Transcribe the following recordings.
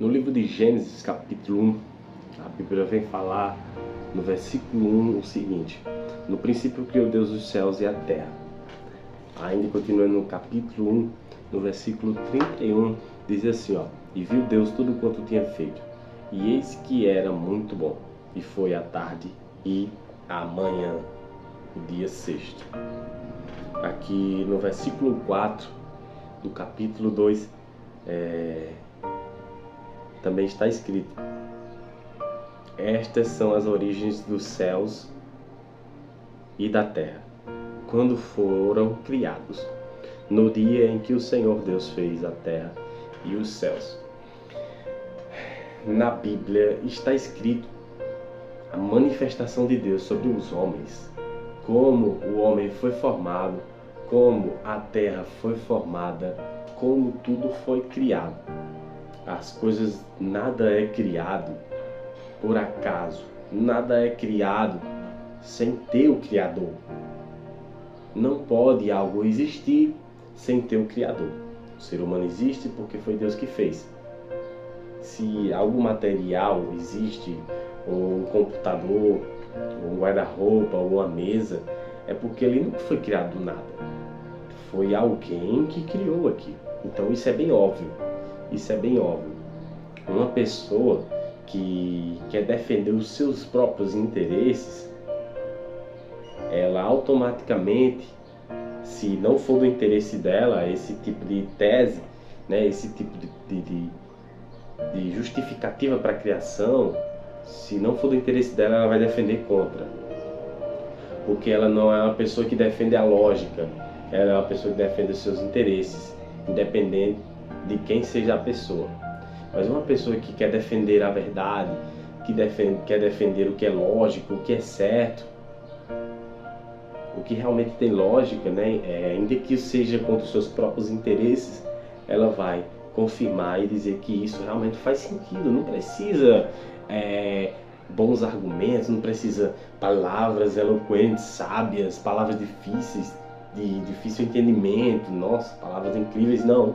No livro de Gênesis, capítulo 1, a Bíblia vem falar no versículo 1 o seguinte: no princípio criou Deus os céus e a terra. Ainda continuando no capítulo 1, no versículo 31, diz assim, e viu Deus tudo quanto tinha feito, e eis que era muito bom, e foi a tarde e a manhã, o dia sexto. Aqui no versículo 4 do capítulo 2, também está escrito: estas são as origens dos céus e da terra, quando foram criados, no dia em que o Senhor Deus fez a terra e os céus. Na Bíblia está escrito a manifestação de Deus sobre os homens, como o homem foi formado, como a terra foi formada, como tudo foi criado. As coisas, nada é criado por acaso, nada é criado sem ter o Criador. Não pode algo existir sem ter o Criador. O ser humano existe porque foi Deus que fez. Se algo material existe, ou um computador, ou um guarda-roupa, ou uma mesa, é porque ele não foi criado do nada. Foi alguém que criou aquilo. Então isso é bem óbvio. Isso é bem óbvio. Uma pessoa que quer defender os seus próprios interesses, ela automaticamente, se não for do interesse dela, esse tipo de tese, né, esse tipo de justificativa para a criação, se não for do interesse dela, ela vai defender contra. Porque ela não é uma pessoa que defende a lógica, ela é uma pessoa que defende os seus interesses, independente de quem seja a pessoa. Mas uma pessoa que quer defender a verdade, quer defender o que é lógico, o que é certo, o que realmente tem lógica, né? Ainda que seja contra os seus próprios interesses, ela vai confirmar e dizer que isso realmente faz sentido. Não precisa bons argumentos, não precisa palavras eloquentes, sábias, palavras difíceis, de difícil entendimento, nossa, palavras incríveis, não.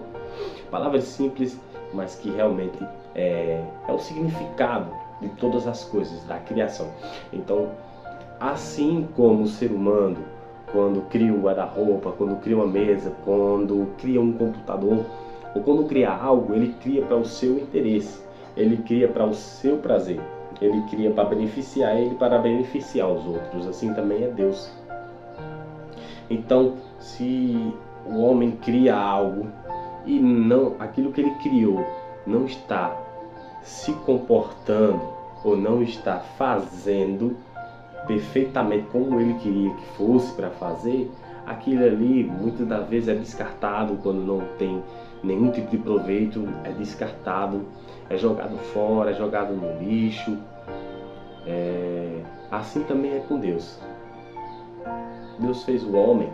Palavras simples, mas que realmente é o significado de todas as coisas, da criação. Então, assim como o ser humano, quando cria um guarda-roupa, quando cria uma mesa, quando cria um computador, ou quando cria algo, ele cria para o seu interesse, ele cria para o seu prazer, ele cria para beneficiar ele, para beneficiar os outros. Assim também é Deus. Então, se o homem cria algo e não, aquilo que ele criou não está se comportando ou não está fazendo perfeitamente como ele queria que fosse para fazer, aquilo ali muitas das vezes é descartado. Quando não tem nenhum tipo de proveito, é descartado, é jogado fora, é jogado no lixo. Assim também é com Deus. Deus fez o homem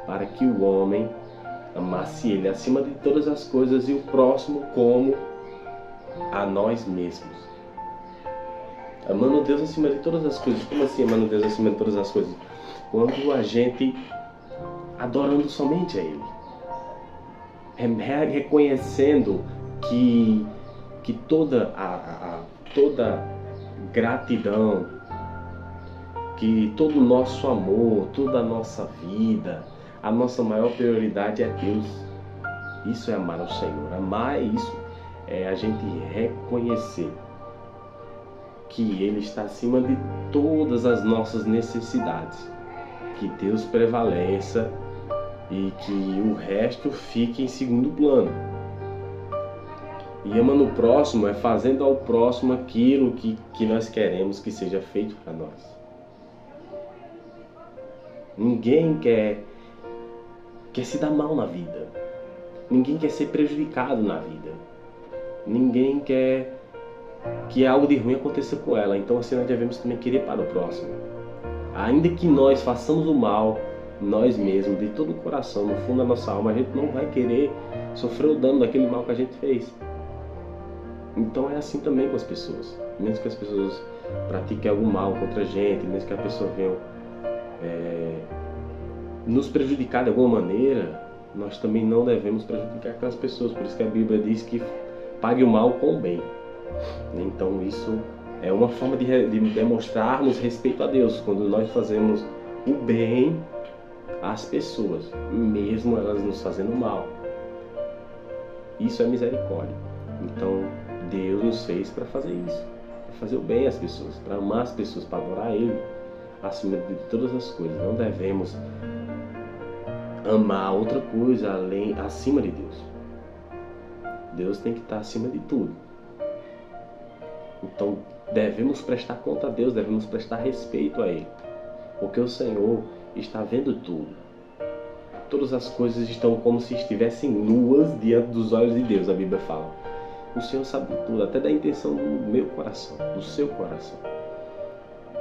para que o homem amasse ele acima de todas as coisas e o próximo como a nós mesmos. Amando Deus acima de todas as coisas. Como assim amando Deus acima de todas as coisas? Quando a gente adorando somente a Ele, reconhecendo que toda gratidão, que todo o nosso amor, toda a nossa vida, a nossa maior prioridade é Deus. Isso é amar ao Senhor. Amar é isso, é a gente reconhecer que Ele está acima de todas as nossas necessidades, que Deus prevaleça e que o resto fique em segundo plano. E amando o próximo é fazendo ao próximo aquilo que nós queremos que seja feito para nós. Ninguém quer se dar mal na vida. Ninguém quer ser prejudicado na vida. Ninguém quer que algo de ruim aconteça com ela. Então assim nós devemos também querer para o próximo. Ainda que nós façamos o mal, nós mesmos, de todo o coração, no fundo da nossa alma, a gente não vai querer sofrer o dano daquele mal que a gente fez. Então é assim também com as pessoas. Mesmo que as pessoas pratiquem algum mal contra a gente, mesmo que a pessoa venha nos prejudicar de alguma maneira, nós também não devemos prejudicar aquelas pessoas. Por isso que a Bíblia diz que pague o mal com o bem. Então isso é uma forma de demonstrarmos respeito a Deus, quando nós fazemos o bem às pessoas, mesmo elas nos fazendo mal. Isso é misericórdia. Então Deus nos fez para fazer isso, para fazer o bem às pessoas, para amar as pessoas, para adorar Ele acima de todas as coisas. Não devemos amar outra coisa acima de Deus. Deus tem que estar acima de tudo. Então devemos prestar conta a Deus, devemos prestar respeito a Ele, porque o Senhor está vendo tudo. Todas as coisas estão como se estivessem nuas diante dos olhos de Deus, a Bíblia fala. O Senhor sabe tudo, até da intenção do meu coração, do seu coração.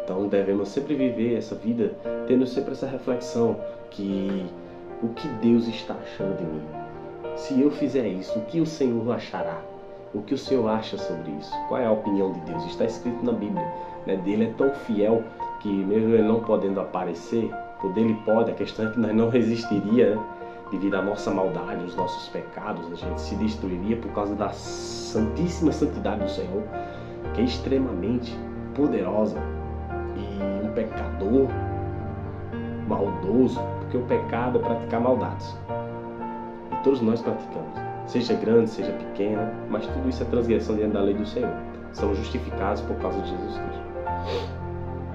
Então devemos sempre viver essa vida tendo sempre essa reflexão que o que Deus está achando de mim? Se eu fizer isso, o que o Senhor achará? O que o Senhor acha sobre isso? Qual é a opinião de Deus? Está escrito na Bíblia, né? Ele é tão fiel que mesmo Ele não podendo aparecer, por Ele pode, a questão é que nós não resistiria, né? Devido à nossa maldade, os nossos pecados, a gente se destruiria por causa da santíssima santidade do Senhor, que é extremamente poderosa. E um pecador maldoso, porque o pecado é praticar maldades. E todos nós praticamos, seja grande, seja pequena, mas tudo isso é transgressão diante da lei do Senhor. Somos justificados por causa de Jesus Cristo.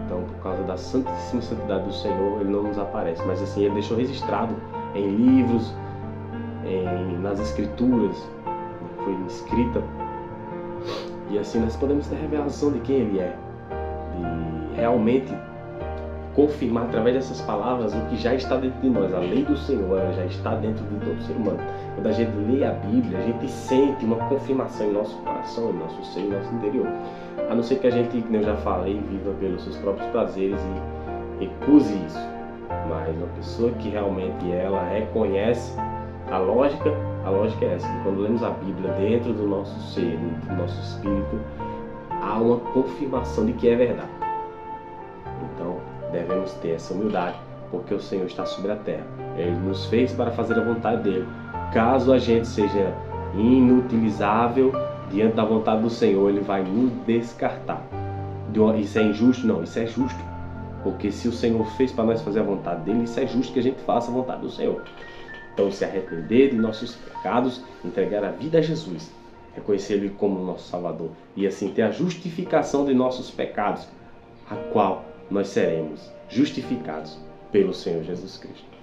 Então, por causa da santíssima santidade do Senhor, Ele não nos aparece. Mas assim, Ele deixou registrado em livros, nas Escrituras, foi escrita. E assim nós podemos ter revelação de quem Ele é. De realmente confirmar através dessas palavras o que já está dentro de nós. A lei do Senhor, ela já está dentro de todo ser humano. Quando a gente lê a Bíblia, a gente sente uma confirmação em nosso coração, em nosso ser, em nosso interior. A não ser que a gente, como eu já falei, viva pelos seus próprios prazeres e recuse isso. Mas uma pessoa que realmente ela reconhece a lógica é essa, que quando lemos a Bíblia dentro do nosso ser, dentro do nosso espírito, há uma confirmação de que é verdade. Então, devemos ter essa humildade, porque o Senhor está sobre a terra. Ele nos fez para fazer a vontade dEle. Caso a gente seja inutilizável diante da vontade do Senhor, Ele vai nos descartar. Isso é injusto? Não, isso é justo. Porque se o Senhor fez para nós fazer a vontade dEle, isso é justo que a gente faça a vontade do Senhor. Então, se arrepender de nossos pecados, entregar a vida a Jesus, reconhecer Ele como nosso Salvador e assim ter a justificação de nossos pecados, a qual nós seremos justificados pelo Senhor Jesus Cristo.